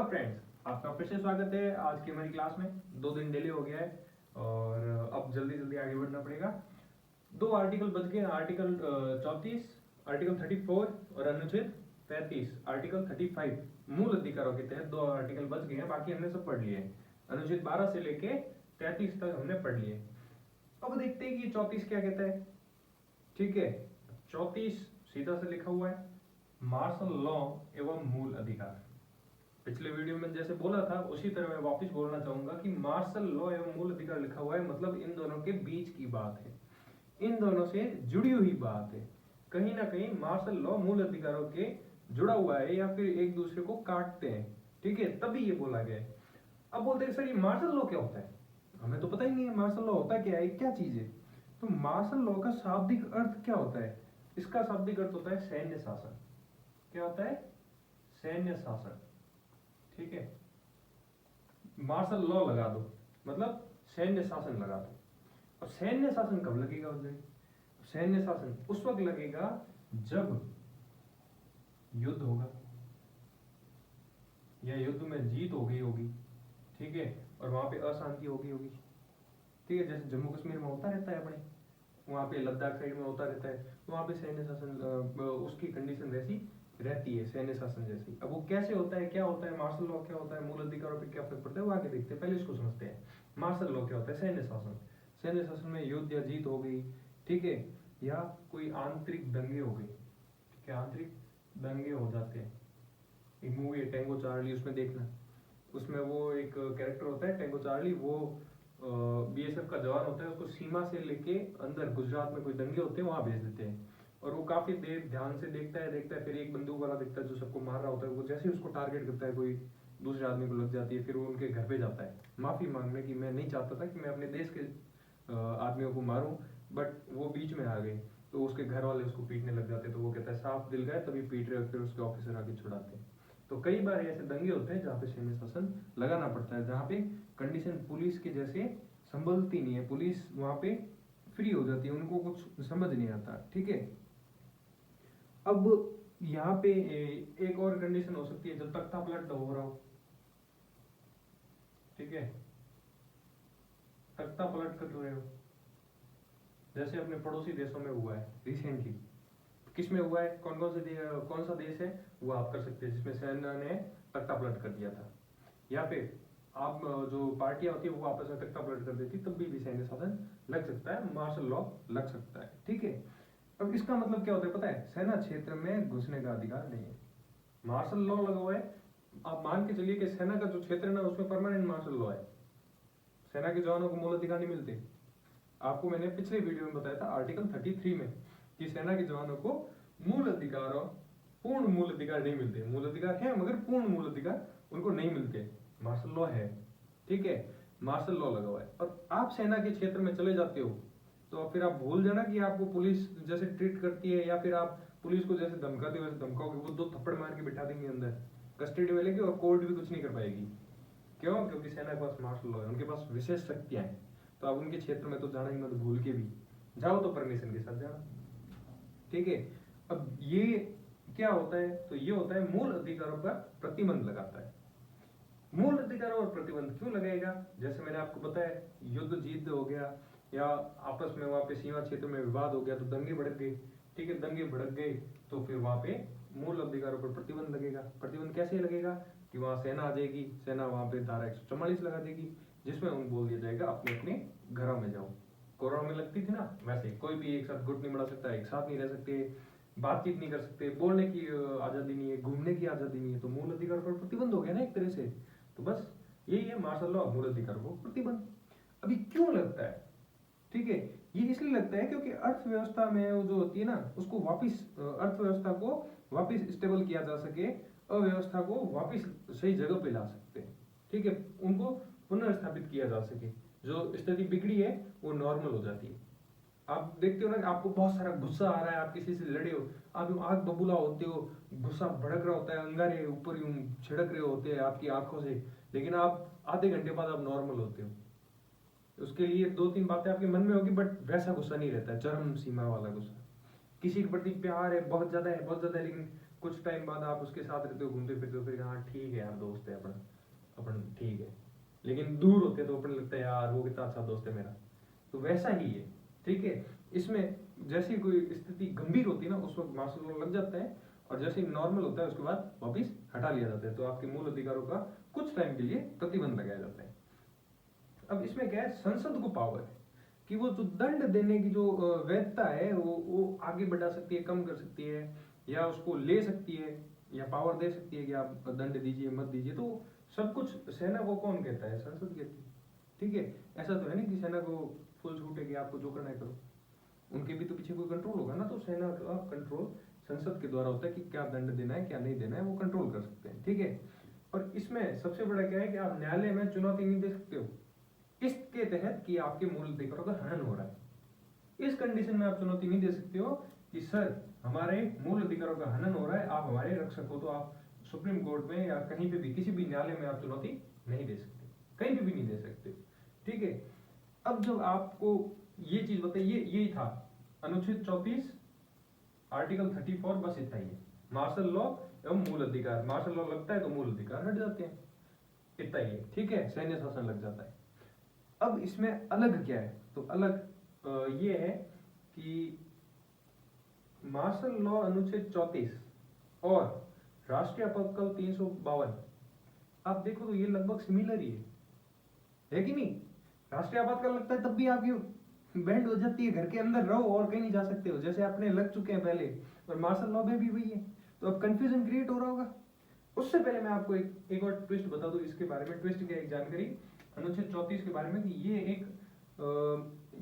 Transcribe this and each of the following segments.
Friends, आपका फिर से स्वागत है आज की हमारी क्लास में। 2 दिन डिले हो गया है और अब जल्दी जल्दी आगे बढ़ना पड़ेगा। 2 आर्टिकल बच गए, आर्टिकल 34, आर्टिकल 34 और अनुच्छेद 35, आर्टिकल 35 मूल अधिकारों के तहत 2 आर्टिकल बच गए हैं, बाकी हमने सब पढ़ लिए हैं। अनुच्छेद 12 से लेके 33 तक हमने पढ़ लिए। अब देखते हैं कि 34 क्या कहता है। ठीक है, 34 सीधा से लिखा हुआ है, मार्शल लॉ एवं मूल अधिकार। पिछले वीडियो में जैसे बोला था उसी तरह मैं वापस बोलना चाहूंगा कि मार्शल लॉ एवं मूल अधिकार लिखा हुआ है, मतलब इन दोनों के बीच की बात है, इन दोनों से जुड़ी हुई बात है। कहीं ना कहीं मार्शल लॉ मूल अधिकारों के जुड़ा हुआ है या फिर एक दूसरे को काटते हैं। ठीक है, तभी ये बोला गया है। अब बोलते हैं सर ये मार्शल लॉ क्या होता है, हमें तो पता ही नहीं है मार्शल लॉ होता क्या है, क्या चीज है। तो मार्शल लॉ का शाब्दिक अर्थ क्या होता है? इसका शाब्दिक अर्थ होता है सैन्य शासन। क्या होता है? सैन्य शासन। ठीक है, मार्शल लॉ लगा दो मतलब सैन्य शासन लगा दो। और सैन्य शासन कब लगेगा उस जगह? सैन्य शासन उस वक्त लगेगा जब युद्ध होगा या युद्ध में जीत हो गई होगी। ठीक है, और वहां पे अशांति हो गई होगी। ठीक है, जैसे जम्मू कश्मीर में होता रहता है, अपने वहां पे लद्दाख साइड में होता रहता है, तो वहां पे सैन्य शासन उसकी कंडीशन वैसी रहती है, सैन्य शासन जैसी। अब वो कैसे होता है, क्या होता है, मार्शल लॉ क्या होता है, मूल अधिकारों पे क्या फर्क पड़ता है, वो आगे देखते हैं। पहले इसको समझते हैं। मार्शल लॉ क्या होता है? सैन्य शासन। सैन्य शासन में युद्ध या जीत हो गई, ठीक है, या कोई आंतरिक दंगे हो गई। ठीक है, आंतरिक दंगे हो जाते हैं। एक मूवी है टेंगो चार्ली, उसमें देखना, उसमें वो एक कैरेक्टर होता है टेंगो चार्ली, वो बीएसएफ का जवान होता है, उसको सीमा से लेके अंदर गुजरात में कोई दंगे होते हैं वहां भेज देते हैं। और वो काफी देर ध्यान से देखता है, फिर एक बंदूक वाला दिखता है जो सबको मार रहा होता है, वो जैसे ही उसको टारगेट करता है कोई दूसरे आदमी को लग जाती है, फिर वो उनके घर पे जाता है माफी मांगने की, मैं नहीं चाहता था कि मैं अपने देश के आदमियों को मारूं, बट वो बीच में आ गए। तो उसके घर वाले उसको पीटने लग जाते हैं, तो वो कहता है साफ दिल गए तभी पीट रहे हो, फिर उसके ऑफिसर आके छुड़ाते हैं। तो कई बार ऐसे दंगे होते हैं जहाँ पे सैन्य शासन लगाना पड़ता है, जहाँ पे कंडीशन पुलिस के जैसे संभलती नहीं है, पुलिस वहां पे फ्री हो जाती है, उनको कुछ समझ नहीं आता। ठीक है, अब यहाँ पे एक और कंडीशन हो सकती है, जब तख्ता पलट हो रहा हो। ठीक है, तख्ता पलट कर रहे हो, जैसे अपने पड़ोसी देशों में हुआ है रिसेंटली। किस में हुआ है, कौन सा देश है, वो आप कर सकते हैं जिसमें सेना ने तख्ता पलट कर दिया था, या फिर आप जो पार्टियां होती है वो आपस में तख्ता पलट कर देती, तब भी सैन्य शासन लग सकता है, मार्शल लॉ लग सकता है। ठीक है, अब इसका मतलब क्या होता है पता है? सेना क्षेत्र में घुसने का अधिकार नहीं है, मार्शल लॉ लगा हुआ है। आप मान के चलिए कि सेना का जो क्षेत्र है ना उसमें परमानेंट मार्शल लॉ है, सेना के जवानों को मूल अधिकार नहीं मिलते। आपको मैंने पिछले वीडियो में बताया था आर्टिकल 33 में कि सेना के जवानों को मूल अधिकार और पूर्ण मूल अधिकार नहीं मिलते। मूल अधिकार है मगर पूर्ण मूल अधिकार उनको नहीं मिलते, मार्शल लॉ है। ठीक है, मार्शल लॉ लगा हुआ है। और आप सेना के क्षेत्र में चले जाते हो तो फिर आप भूल जाना कि आपको पुलिस जैसे ट्रीट करती है, या फिर आप पुलिस को जैसे धमकाते हो वैसे धमकाओगे, वो 2 थप्पड़ मार के बिठा देंगे अंदर, कस्टडी में लेके, और कोर्ट भी कुछ नहीं कर पाएगी। क्यों? क्योंकि सेना के पास मार्शल लॉ है, उनके पास विशेष शक्तियां हैं। तो आप उनके क्षेत्र में तो जाना ही मत, भूल के भी जाओ तो परमिशन के साथ जाना। ठीक है, अब ये क्या होता है? तो ये होता है मूल अधिकारों पर प्रतिबंध लगाता है। मूल अधिकारों पर प्रतिबंध क्यों लगाएगा? जैसे मैंने आपको बताया, युद्ध जीत हो गया या आपस में वहां पे सीमा क्षेत्र में विवाद हो गया तो दंगे भड़क गए। ठीक है, दंगे भड़क गए तो फिर वहां पे मूल अधिकारों पर प्रतिबंध लगेगा। प्रतिबंध कैसे लगेगा कि वहां सेना आ जाएगी, सेना वहां पे धारा 144 लगा देगी, जिसमें उनको बोल दिया जाएगा अपने अपने घरों में जाओ। कोरोना में लगती थी ना, वैसे कोई भी एक साथ गुट नहीं बढ़ा सकता, एक साथ नहीं रह सकते, बातचीत नहीं कर सकते, बोलने की आजादी नहीं है, घूमने की आजादी नहीं है, तो मूल अधिकार पर प्रतिबंध हो गया ना एक तरह से। तो बस यही है मार्शल लॉ, मूल अधिकार को प्रतिबंध। अभी क्यों लगता है? ठीक है, ये इसलिए लगता है क्योंकि अर्थव्यवस्था में वो जो होती है ना, उसको वापस अर्थव्यवस्था को वापस स्टेबल किया जा सके, अव्यवस्था को वापस सही जगह पे ला सकते हैं। ठीक है, उनको पुनर्स्थापित किया जा सके, जो स्थिति बिगड़ी है वो नॉर्मल हो जाती है। आप देखते हो ना, आपको बहुत सारा गुस्सा आ रहा है, आप किसी से लड़े हो, आप यूं आग बबूला होते हो, गुस्सा भड़क रहा होता है, अंगारे ऊपर यूं छिड़क रहे होते हैं आपकी आंखों से, लेकिन आप आधे घंटे बाद आप नॉर्मल होते हो। उसके लिए 2-3 बातें आपके मन में होगी, बट वैसा गुस्सा नहीं रहता है, चरम सीमा वाला गुस्सा। किसी के प्रति प्यार है, बहुत ज्यादा है, बहुत ज्यादा है, लेकिन कुछ टाइम बाद आप उसके साथ रहते हो, घूमते फिरते हो, फिर हाँ ठीक है यार, दोस्त है अपन, अपन ठीक है। लेकिन दूर होते तो अपन लगता है यार वो कितना अच्छा दोस्त है मेरा। तो वैसा ही है, ठीक है। इसमें जैसी कोई स्थिति गंभीर होती है ना, उस वक्त मार्शल लॉ लग जाता है, और जैसे नॉर्मल होता है उसके बाद वापिस हटा लिया जाता है। तो आपके मूल अधिकारों का कुछ टाइम के लिए प्रतिबंध लगाया जाता है। अब इसमें क्या है, संसद को पावर है कि वो जो दंड देने की जो वैधता है वो आगे बढ़ा सकती है, कम कर सकती है, या उसको ले सकती है, या पावर दे सकती है कि आप दंड दीजिए मत दीजिए। तो सब कुछ सेना को कौन कहता है, संसद कहती है, ठीक है। ऐसा तो है नहीं कि सेना को फुल छूट है कि आपको जो करना है करो, उनके भी तो पीछे कोई कंट्रोल होगा ना। तो सेना का कंट्रोल संसद के द्वारा होता है कि क्या दंड देना है क्या नहीं देना है, वो कंट्रोल कर सकते हैं, ठीक है। और इसमें सबसे बड़ा क्या है कि आप न्यायालय में चुनौती नहीं दे सकते हो इसके तहत कि आपके मूल अधिकारों का हनन हो रहा है। इस कंडीशन में आप चुनौती नहीं दे सकते हो कि सर हमारे मूल अधिकारों का हनन हो रहा है, आप हमारे रक्षक हो। तो आप सुप्रीम कोर्ट में या कहीं पे भी किसी भी न्यायालय में आप चुनौती नहीं दे सकते, कहीं पे भी नहीं दे सकते, ठीक है। अब जब आपको ये चीज बताइए, यही था अनुच्छेद 34 आर्टिकल 34, बस इतना ही है। मार्शल लॉ एवं मूल अधिकार, मार्शल लॉ लगता है तो मूल अधिकार हट जाते हैं, इतना ही है, ठीक है। सैन्य शासन लग जाता है। अब इसमें अलग क्या है, तो अलग ये है कि मार्शल लॉ अनुच्छेद 34 और राष्ट्रीय आपातकाल 352, आप देखो तो ये लगभग सिमिलर ही है कि नहीं। राष्ट्रीय आपातकाल लगता है तब भी आपकी बैंड हो जाती है, घर के अंदर रहो और कहीं नहीं जा सकते हो, जैसे अपने लग चुके हैं पहले। और मार्शल लॉ में भी वही है। तो अब कंफ्यूजन क्रिएट हो रहा होगा। उससे पहले मैं आपको एक और ट्विस्ट बता दूं इसके बारे में। ट्विस्ट क्या, एक जानकारी अनुच्छेद 34 के बारे में कि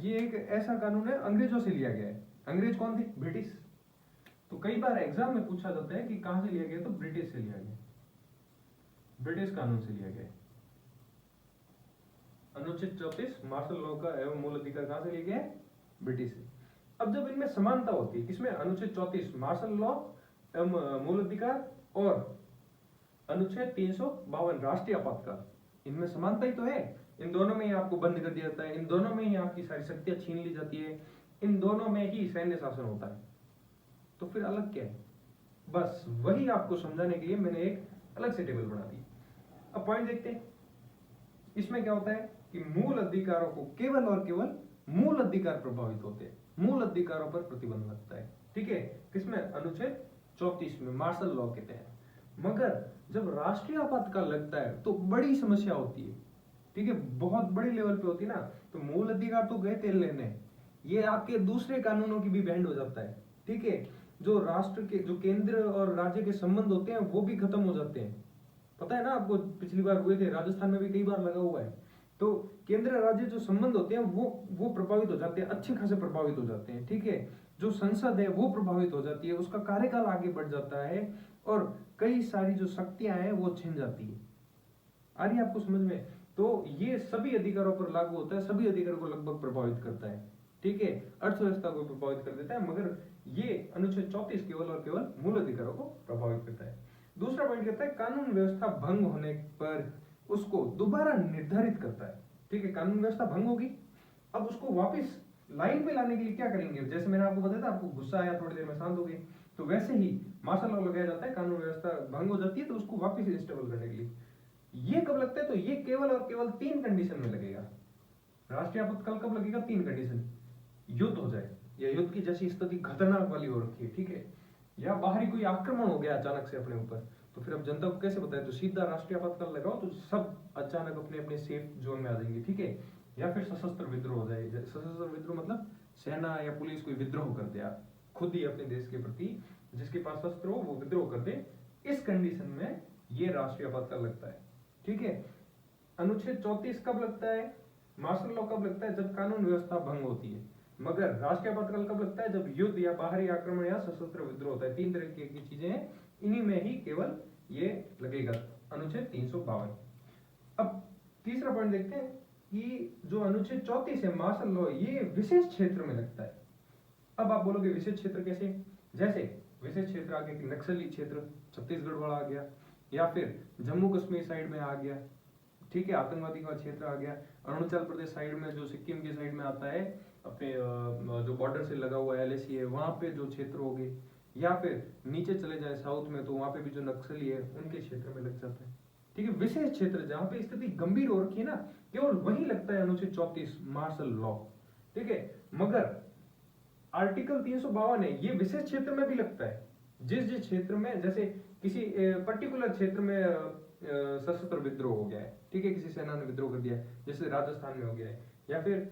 ये एक ऐसा कानून है अंग्रेजों से लिया गया है। अंग्रेज कौन थे, ब्रिटिश। तो कई बार एग्जाम में पूछा जाता है कि कहां से लिया गया, तो ब्रिटिश से लिया गया, ब्रिटिश कानून से लिया गया। अनुच्छेद 34 मार्शल लॉ का एवं मूल अधिकार कहां से लिया गया, ब्रिटिश से। अब जब इनमें समानता होती है, किसमें, अनुच्छेद 34 मार्शल लॉ एवं मूल अधिकार और अनुच्छेद 352 राष्ट्रीय आपातकाल, इनमें समानता ही तो है। इन दोनों में ही आपको बंद कर दिया जाता है, इन दोनों में ही आपकी सारी शक्तियां छीन ली जाती है, इन दोनों में ही सैन्य शासन होता है। तो फिर अलग क्या है, बस वही आपको समझाने के लिए मैंने एक अलग से टेबल बना दी। अब पॉइंट देखते हैं। इसमें क्या होता है कि मूल अधिकारों को केवल और केवल मूल अधिकार प्रभावित होते हैं, मूल अधिकारों पर प्रतिबंध लगता है, ठीक है। किसमें, अनुच्छेद 34 में मार्शल लॉ के तहत। मगर जब राष्ट्रीय आपातकाल लगता है तो बड़ी समस्या होती है, ठीक है, बहुत बड़े लेवल पे होती है ना। तो मूल अधिकार तो गए तेल लेने, ये आपके दूसरे कानूनों की भी बैंड हो जाता है, ठीक है। जो राष्ट्र के, जो केंद्र और राज्य के संबंध होते हैं वो भी खत्म हो जाते हैं। पता है ना आपको, पिछली बार हुए थे राजस्थान में भी कई बार लगा हुआ है। तो केंद्र राज्य जो संबंध होते हैं वो प्रभावित हो जाते हैं, अच्छे खासे प्रभावित हो जाते हैं, ठीक है। जो संसद है वो प्रभावित हो जाती है, उसका कार्यकाल आगे बढ़ जाता है, और कई सारी जो शक्तियां हैं वो छिन जाती है। आ रही है आपको समझ में। तो ये सभी अधिकारों पर लागू होता है, सभी अधिकारों को लगभग प्रभावित करता है, ठीक है। अर्थव्यवस्था को प्रभावित कर देता है, मगर ये अनुच्छेद 34 केवल और केवल मूल अधिकारों को प्रभावित करता है। दूसरा पॉइंट कहता है कानून व्यवस्था भंग होने पर उसको दोबारा निर्धारित करता है, ठीक है। कानून व्यवस्था भंग होगी, अब उसको वापस लाइन पे लाने के लिए क्या करेंगे, जैसे मैंने आपको बताया था, आपको गुस्सा आया, थोड़ी देर में शांत हो गई, तो वैसे ही मार्शल लॉ लगाया जाता है, कानून व्यवस्था भंग हो जाती है तो उसको वापस इंस्टेबल करने के लिए। ये कब लगता है, तो ये केवल और केवल 3 कंडीशन में लगेगा। राष्ट्रीय आपातकाल कब लगेगा, 3 कंडीशन। युद्ध हो जाए, या युद्ध की जैसी स्थिति खतरनाक वाली हो रखी है, ठीक है, या बाहरी कोई आक्रमण हो गया अचानक से अपने ऊपर, तो फिर अब जनता को कैसे बताए, तो सीधा राष्ट्रीय आपातकाल लगाओ तो सब अचानक अपने अपने सेफ जोन में आ जाएंगे, ठीक है। या फिर सशस्त्र विद्रोह हो जाए, सशस्त्र विद्रोह मतलब सेना या पुलिस कोई विद्रोह कर दिया खुद ही अपने देश के प्रति, जिसके पास शस्त्र हो वो विद्रोह कर दे। इस कंडीशन में ये राष्ट्रीय आपातकाल लगता है, ठीक है। अनुच्छेद 34 कब लगता है, मार्शल लॉ कब लगता है, जब कानून व्यवस्था भंग होती है। मगर राष्ट्रीय आपातकाल कब लगता है, जब युद्ध या बाहरी आक्रमण या सशस्त्र विद्रोह होता है। 3 तरह की चीजें हैं, इन्हीं में ही केवल ये लगेगा, अनुच्छेद 352। अब तीसरा पॉइंट देखते हैं कि जो अनुच्छेद 34 है मार्शल लॉ, ये विशेष क्षेत्र में लगता है। अब आप बोलोगे विशेष क्षेत्र कैसे, जैसे विशेष क्षेत्र आ गया कि नक्सली क्षेत्र छत्तीसगढ़ वाला आ गया, या फिर जम्मू कश्मीर साइड में आ गया, ठीक है, आतंकवादी का क्षेत्र आ गया। अरुणाचल प्रदेश साइड में, जो सिक्किम के साइड में आता है, अपने जो बॉर्डर से लगा हुआ LAC है, वहां पे जो क्षेत्र हो गए, या फिर नीचे चले जाए साउथ में तो वहां पे भी जो नक्सली है उनके क्षेत्र में लग जाता है। ठीक है, विशेष क्षेत्र जहां पे स्थिति गंभीर हो रखी है ना, केवल वही लगता है अनुच्छेद 34 मार्शल लॉ। ठीक है, मगर आर्टिकल 352 है, ये विशेष क्षेत्र में भी लगता है। जिस जिस क्षेत्र में, जैसे किसी पर्टिकुलर क्षेत्र में सशस्त्र विद्रोह हो गया है, ठीक है, किसी सेना ने विद्रोह कर दिया है, जैसे राजस्थान में हो गया है, या फिर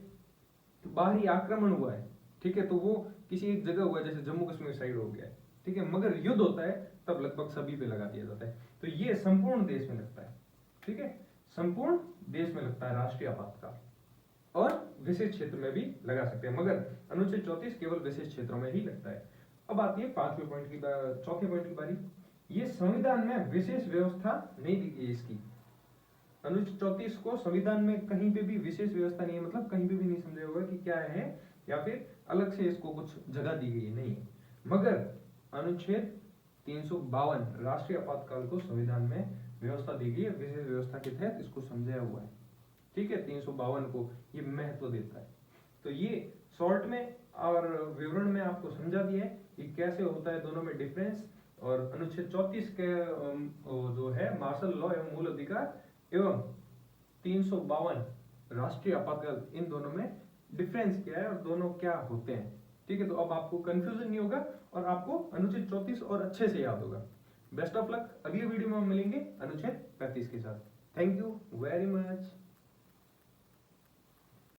बाहरी आक्रमण हुआ है, ठीक है, तो वो किसी एक जगह हुआ है, जैसे जम्मू कश्मीर साइड हो गया है, ठीक है, मगर युद्ध होता है तब लगभग सभी पे लगा दिया जाता है। तो ये संपूर्ण देश में लगता है। ठीक है, संपूर्ण देश में लगता है राष्ट्रीय आपातकाल, और विशेष क्षेत्र में भी लगा सकते हैं, मगर अनुच्छेद 34 केवल विशेष क्षेत्रों में ही लगता है। अब आती है चौथे पॉइंट की बारी। ये संविधान में विशेष व्यवस्था नहीं दी गई इसकी। अनुच्छेद 34 को संविधान में कहीं पे भी विशेष व्यवस्था नहीं है, मतलब कहीं पे भी नहीं समझा होगा कि क्या है, या फिर अलग से इसको कुछ जगह दी गई नहीं है। मगर अनुच्छेद 352 राष्ट्रीय आपातकाल को संविधान में व्यवस्था दी गई है, विशेष व्यवस्था के तहत इसको समझाया हुआ है। ठीक है, 352 को ये महत्व देता है। तो ये शॉर्ट में और विवरण में आपको समझा दिया है कि कैसे होता है दोनों में डिफरेंस, और अनुच्छेद 34 के जो है मार्शल लॉ एवं मूल अधिकार एवं 352 राष्ट्रीय आपातकाल, इन दोनों में डिफरेंस क्या है और दोनों क्या होते हैं। ठीक है, तो अब आपको कंफ्यूजन नहीं होगा और आपको अनुच्छेद 34 और अच्छे से याद होगा। बेस्ट ऑफ लक, अगली वीडियो में हम मिलेंगे अनुच्छेद 35 के साथ। Thank you very much.